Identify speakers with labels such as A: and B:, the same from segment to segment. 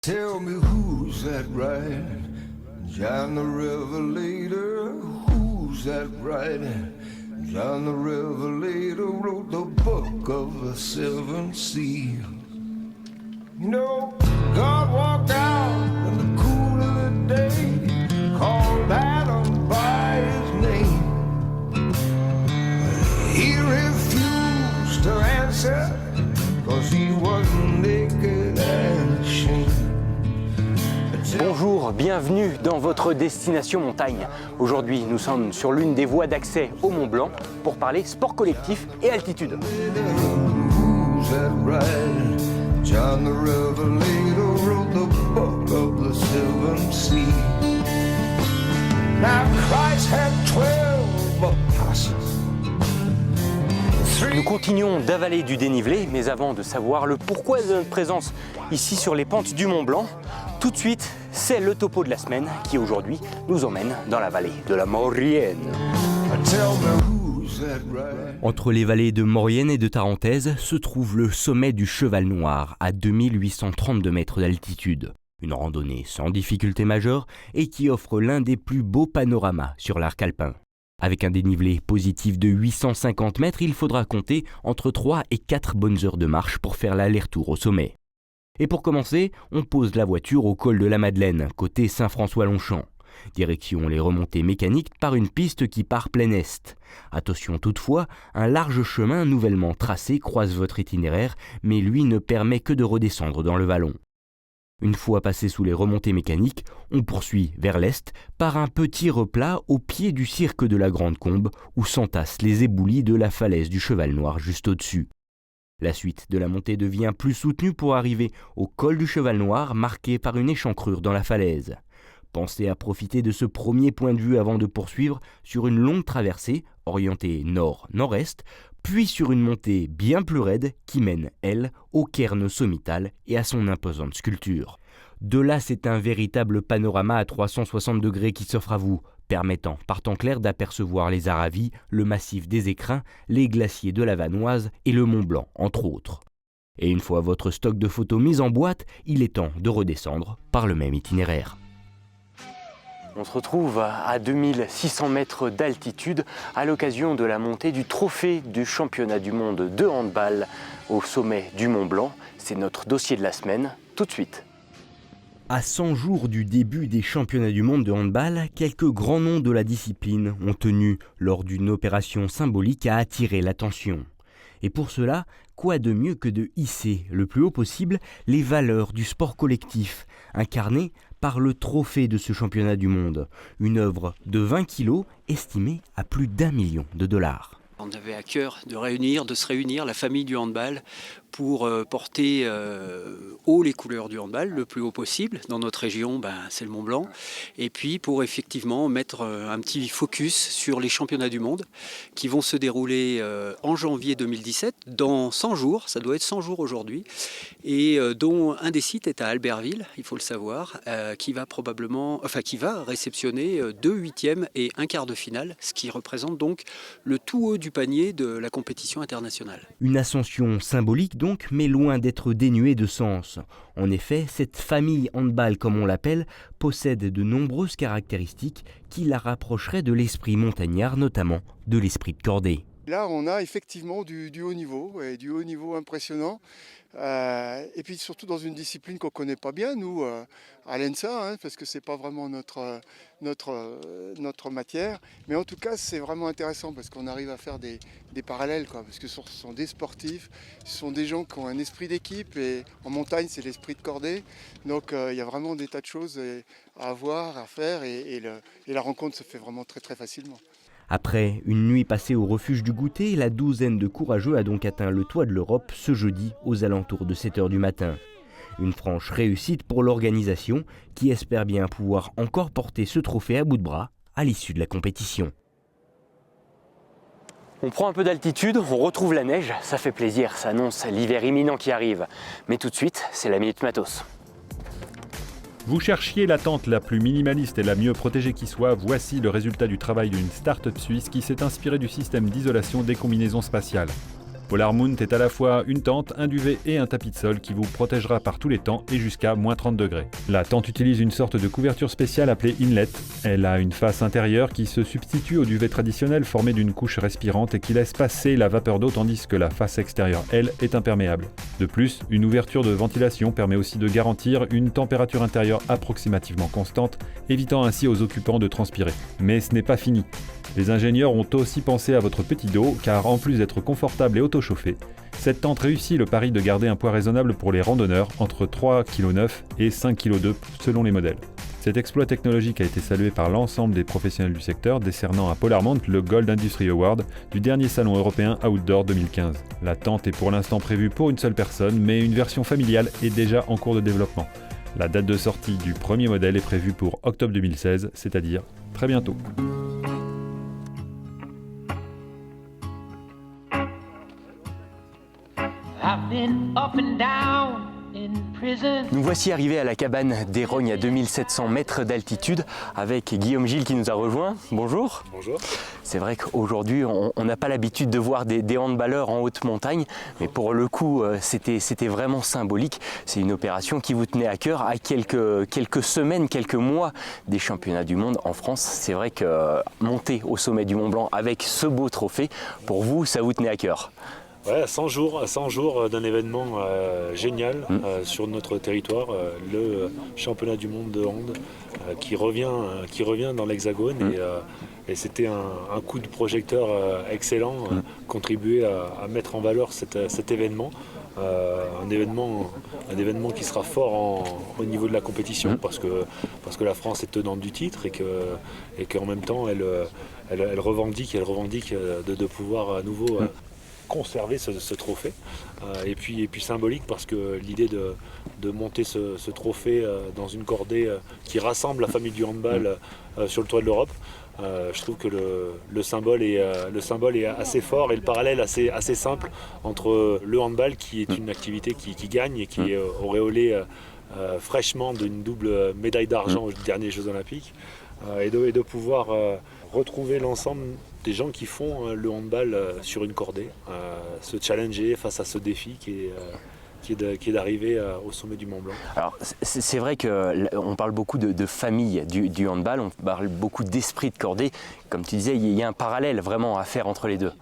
A: Tell me who's that riding John the Revelator? Who's that riding? John the Revelator wrote the book of the seven seals. You know, God walked out in the cool of the day, called Adam by his name. He refused to answer, 'cause he wasn't naked and ashamed.
B: Bonjour, bienvenue dans votre destination montagne. Aujourd'hui, nous sommes sur l'une des voies d'accès au Mont Blanc pour parler sport collectif et altitude.
A: John the Revelator wrote the book of the seven seals. Now Christ had 12 apostles.
B: Nous continuons d'avaler du dénivelé, mais avant de savoir le pourquoi de notre présence ici sur les pentes du Mont Blanc, tout de suite, c'est le topo de la semaine qui aujourd'hui nous emmène dans la vallée de la Maurienne. Entre les vallées de Maurienne et de Tarentaise se trouve le sommet du Cheval Noir à 2832 mètres d'altitude. Une randonnée sans difficulté majeure et qui offre l'un des plus beaux panoramas sur l'arc alpin. Avec un dénivelé positif de 850 mètres, il faudra compter entre 3 et 4 bonnes heures de marche pour faire l'aller-retour au sommet. Et pour commencer, on pose la voiture au col de la Madeleine, côté Saint-François-Longchamp. Direction les remontées mécaniques par une piste qui part plein est. Attention toutefois, un large chemin nouvellement tracé croise votre itinéraire, mais lui ne permet que de redescendre dans le vallon. Une fois passé sous les remontées mécaniques, on poursuit vers l'est par un petit replat au pied du cirque de la Grande Combe où s'entassent les éboulis de la falaise du Cheval Noir juste au-dessus. La suite de la montée devient plus soutenue pour arriver au col du Cheval Noir marqué par une échancrure dans la falaise. Pensez à profiter de ce premier point de vue avant de poursuivre sur une longue traversée orientée nord-nord-est, puis sur une montée bien plus raide qui mène, elle, au cairn sommital et à son imposante sculpture. De là, c'est un véritable panorama à 360 degrés qui s'offre à vous, permettant par temps clair d'apercevoir les Aravis, le massif des Écrins, les glaciers de la Vanoise et le Mont Blanc, entre autres. Et une fois votre stock de photos mis en boîte, il est temps de redescendre par le même itinéraire. On se retrouve à 2600 mètres d'altitude à l'occasion de la montée du trophée du championnat du monde de handball au sommet du Mont Blanc. C'est notre dossier de la semaine, tout de suite. À 100 jours du début des championnats du monde de handball, quelques grands noms de la discipline ont tenu, lors d'une opération symbolique, à attirer l'attention. Et pour cela, quoi de mieux que de hisser le plus haut possible les valeurs du sport collectif, incarnées par le trophée de ce championnat du monde, une œuvre de 20 kilos estimée à plus d'1 million de dollars.
C: On avait à cœur de se réunir, la famille du handball, pour porter haut les couleurs du handball, le plus haut possible. Dans notre région, c'est le Mont Blanc. Et puis pour effectivement mettre un petit focus sur les championnats du monde qui vont se dérouler en janvier 2017, dans 100 jours, ça doit être 100 jours aujourd'hui, et dont un des sites est à Albertville, il faut le savoir, qui va réceptionner 2 huitièmes et un quart de finale, ce qui représente donc le tout haut du panier de la compétition internationale.
B: Une ascension symbolique donc, mais loin d'être dénuée de sens. En effet, cette famille handball, comme on l'appelle, possède de nombreuses caractéristiques qui la rapprocheraient de l'esprit montagnard, notamment de l'esprit de cordée.
D: Là, on a effectivement du haut niveau, et du haut niveau impressionnant. Et puis surtout dans une discipline qu'on ne connaît pas bien, nous, à l'ENSA, parce que ce n'est pas vraiment notre matière. Mais en tout cas, c'est vraiment intéressant parce qu'on arrive à faire des parallèles, parce que ce sont des sportifs, ce sont des gens qui ont un esprit d'équipe, et en montagne, c'est l'esprit de cordée. Donc il y a vraiment des tas de choses à voir, à faire, et la rencontre se fait vraiment très très facilement.
B: Après une nuit passée au refuge du goûter, la douzaine de courageux a donc atteint le toit de l'Europe ce jeudi aux alentours de 7 h du matin. Une franche réussite pour l'organisation qui espère bien pouvoir encore porter ce trophée à bout de bras à l'issue de la compétition. On prend un peu d'altitude, on retrouve la neige, ça fait plaisir, ça annonce l'hiver imminent qui arrive. Mais tout de suite, c'est la Minute Matos.
E: Vous cherchiez la tente la plus minimaliste et la mieux protégée qui soit, voici le résultat du travail d'une start-up suisse qui s'est inspirée du système d'isolation des combinaisons spatiales. Polar Mount est à la fois une tente, un duvet et un tapis de sol qui vous protégera par tous les temps et jusqu'à moins 30 degrés. La tente utilise une sorte de couverture spéciale appelée inlet. Elle a une face intérieure qui se substitue au duvet traditionnel formé d'une couche respirante et qui laisse passer la vapeur d'eau tandis que la face extérieure, elle, est imperméable. De plus, une ouverture de ventilation permet aussi de garantir une température intérieure approximativement constante, évitant ainsi aux occupants de transpirer. Mais ce n'est pas fini. Les ingénieurs ont aussi pensé à votre petit dos, car en plus d'être confortable et auto-chauffée, cette tente réussit le pari de garder un poids raisonnable pour les randonneurs, entre 3,9 kg et 5,2 kg selon les modèles. Cet exploit technologique a été salué par l'ensemble des professionnels du secteur, décernant à Polar Mount le Gold Industry Award du dernier salon européen Outdoor 2015. La tente est pour l'instant prévue pour une seule personne, mais une version familiale est déjà en cours de développement. La date de sortie du premier modèle est prévue pour octobre 2016, c'est-à-dire très bientôt.
B: Nous voici arrivés à la cabane d'Airogne à 2700 mètres d'altitude avec Guillaume Gilles qui nous a rejoint. Bonjour.
F: Bonjour.
B: C'est vrai qu'aujourd'hui on n'a pas l'habitude de voir des handballeurs en haute montagne, mais pour le coup c'était vraiment symbolique. C'est une opération qui vous tenait à cœur à quelques semaines, quelques mois des championnats du monde en France. C'est vrai que monter au sommet du Mont Blanc avec ce beau trophée, pour vous ça vous tenait à cœur.
F: Ouais, à 100 jours d'un événement génial sur notre territoire, le championnat du monde de hand qui revient dans l'Hexagone et c'était un coup de projecteur excellent, contribuer à mettre en valeur cet événement. Un événement qui sera fort au niveau de la compétition parce que la France est tenante du titre et qu'en même temps elle revendique de pouvoir à nouveau conserver ce trophée et puis symbolique parce que l'idée de monter ce trophée dans une cordée qui rassemble la famille du handball sur le toit de l'Europe, je trouve que le symbole est assez fort et le parallèle assez simple entre le handball qui est une activité qui gagne et qui est auréolée fraîchement d'une double médaille d'argent aux derniers Jeux Olympiques et de pouvoir retrouver l'ensemble des gens qui font le handball sur une cordée, se challenger face à ce défi qui est d'arriver au sommet du Mont Blanc.
B: Alors c'est vrai qu'on parle beaucoup de famille du handball, on parle beaucoup d'esprit de cordée. Comme tu disais, il y a un parallèle vraiment à faire entre les deux.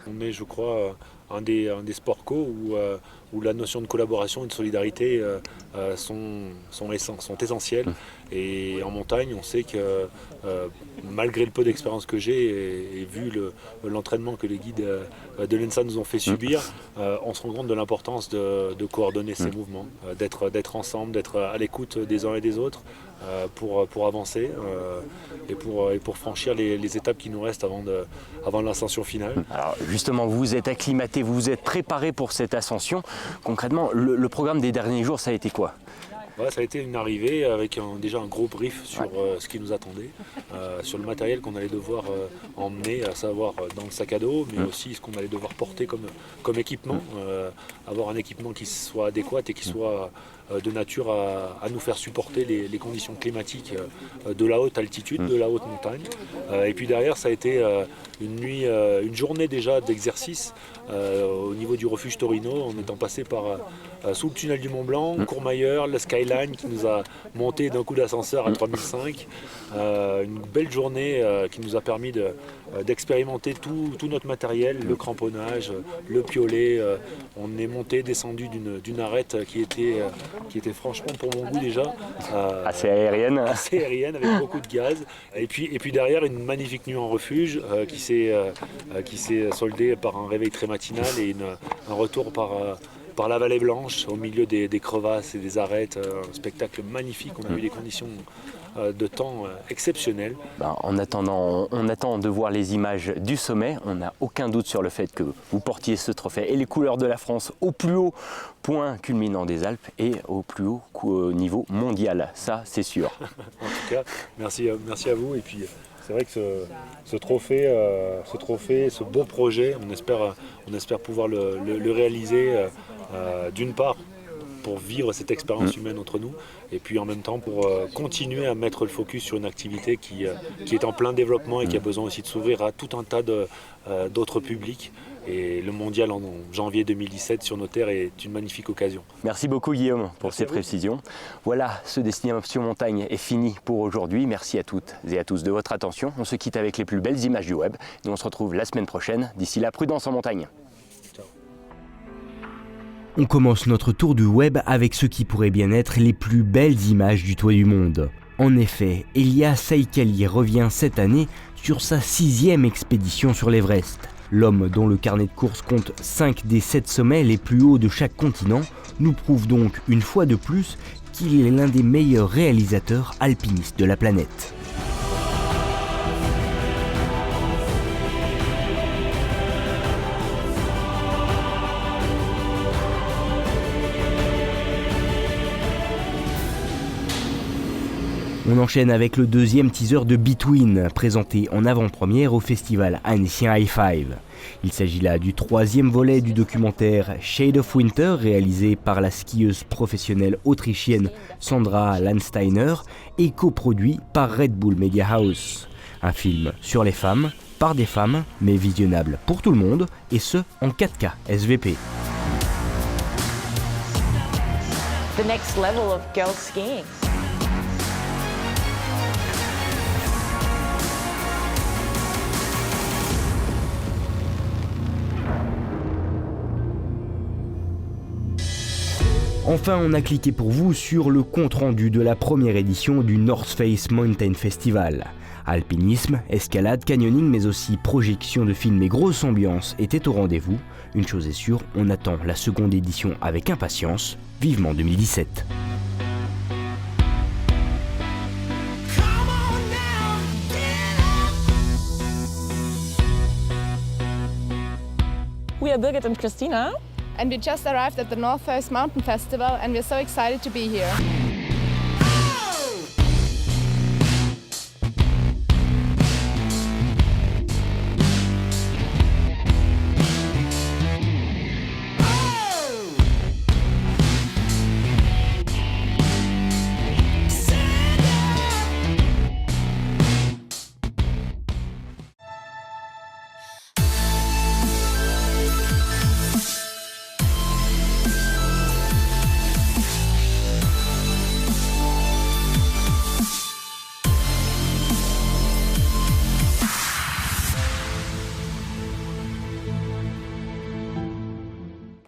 F: On est, je crois, un des sports co où la notion de collaboration et de solidarité sont essentielles. Et en montagne, on sait que malgré le peu d'expérience que j'ai et vu l'entraînement que les guides de l'ENSA nous ont fait subir, on se rend compte de l'importance de coordonner ces mouvements, d'être ensemble, d'être à l'écoute des uns et des autres pour avancer et pour franchir les étapes qui nous restent avant l'ascension finale.
B: Alors justement, vous vous êtes acclimaté, vous vous êtes préparé pour cette ascension. Concrètement, le programme des derniers jours, ça a été quoi ?
F: Ouais, ça a été une arrivée avec déjà un gros brief sur ce qui nous attendait, sur le matériel qu'on allait devoir emmener, à savoir dans le sac à dos, mais aussi ce qu'on allait devoir porter comme équipement, avoir un équipement qui soit adéquat et qui soit de nature à nous faire supporter les conditions climatiques de la haute altitude, de la haute montagne. Et puis derrière, ça a été une journée déjà d'exercice au niveau du refuge Torino, en étant passé sous le tunnel du Mont Blanc, Courmayeur, la Skyline qui nous a monté d'un coup d'ascenseur à 3005. Une belle journée qui nous a permis d'expérimenter tout notre matériel, le cramponnage, le piolet. On est monté, descendu d'une arête qui était franchement pour mon goût déjà
B: assez aérienne.
F: Assez aérienne avec beaucoup de gaz. Et puis derrière une magnifique nuit en refuge qui s'est soldée par un réveil très matinal et un retour par la vallée blanche au milieu des crevasses et des arêtes. Un spectacle magnifique. On a eu des conditions de temps exceptionnelles.
B: En attendant, on attend de voir les images du sommet. On n'a aucun doute sur le fait que vous portiez ce trophée et les couleurs de la France au plus haut point culminant des Alpes et au plus haut niveau mondial. Ça, c'est sûr.
F: En tout cas, merci à vous. Et puis, c'est vrai que ce trophée, ce beau projet, on espère pouvoir le réaliser d'une part pour vivre cette expérience humaine entre nous et puis en même temps pour continuer à mettre le focus sur une activité qui est en plein développement et qui a besoin aussi de s'ouvrir à tout un tas d'autres publics Et le mondial en janvier 2017 sur nos terres est une magnifique occasion.
B: Merci beaucoup Guillaume pour ces précisions. Voilà, ce Destination Montagne est fini pour aujourd'hui. Merci à toutes et à tous de votre attention. On se quitte avec les plus belles images du web et on se retrouve la semaine prochaine. D'ici là, prudence en montagne. On commence notre tour du web avec ce qui pourrait bien être les plus belles images du toit du monde. En effet, Elia Saïkali revient cette année sur sa 6e expédition sur l'Everest. L'homme dont le carnet de course compte 5 des 7 sommets les plus hauts de chaque continent nous prouve donc une fois de plus qu'il est l'un des meilleurs réalisateurs alpinistes de la planète. On enchaîne avec le deuxième teaser de Between, présenté en avant-première au festival annécien High Five. Il s'agit là du 3e volet du documentaire Shade of Winter, réalisé par la skieuse professionnelle autrichienne Sandra Landsteiner et coproduit par Red Bull Media House. Un film sur les femmes, par des femmes, mais visionnable pour tout le monde, et ce en 4K SVP.
G: The next level of girl skiing.
B: Enfin, on a cliqué pour vous sur le compte-rendu de la première édition du North Face Mountain Festival. Alpinisme, escalade, canyoning, mais aussi projection de films et grosse ambiance étaient au rendez-vous. Une chose est sûre, on attend la seconde édition avec impatience, vivement 2017.
G: We are Birgit and Christina.
H: And we just arrived at the North Face Mountain Festival and we're so excited to be here.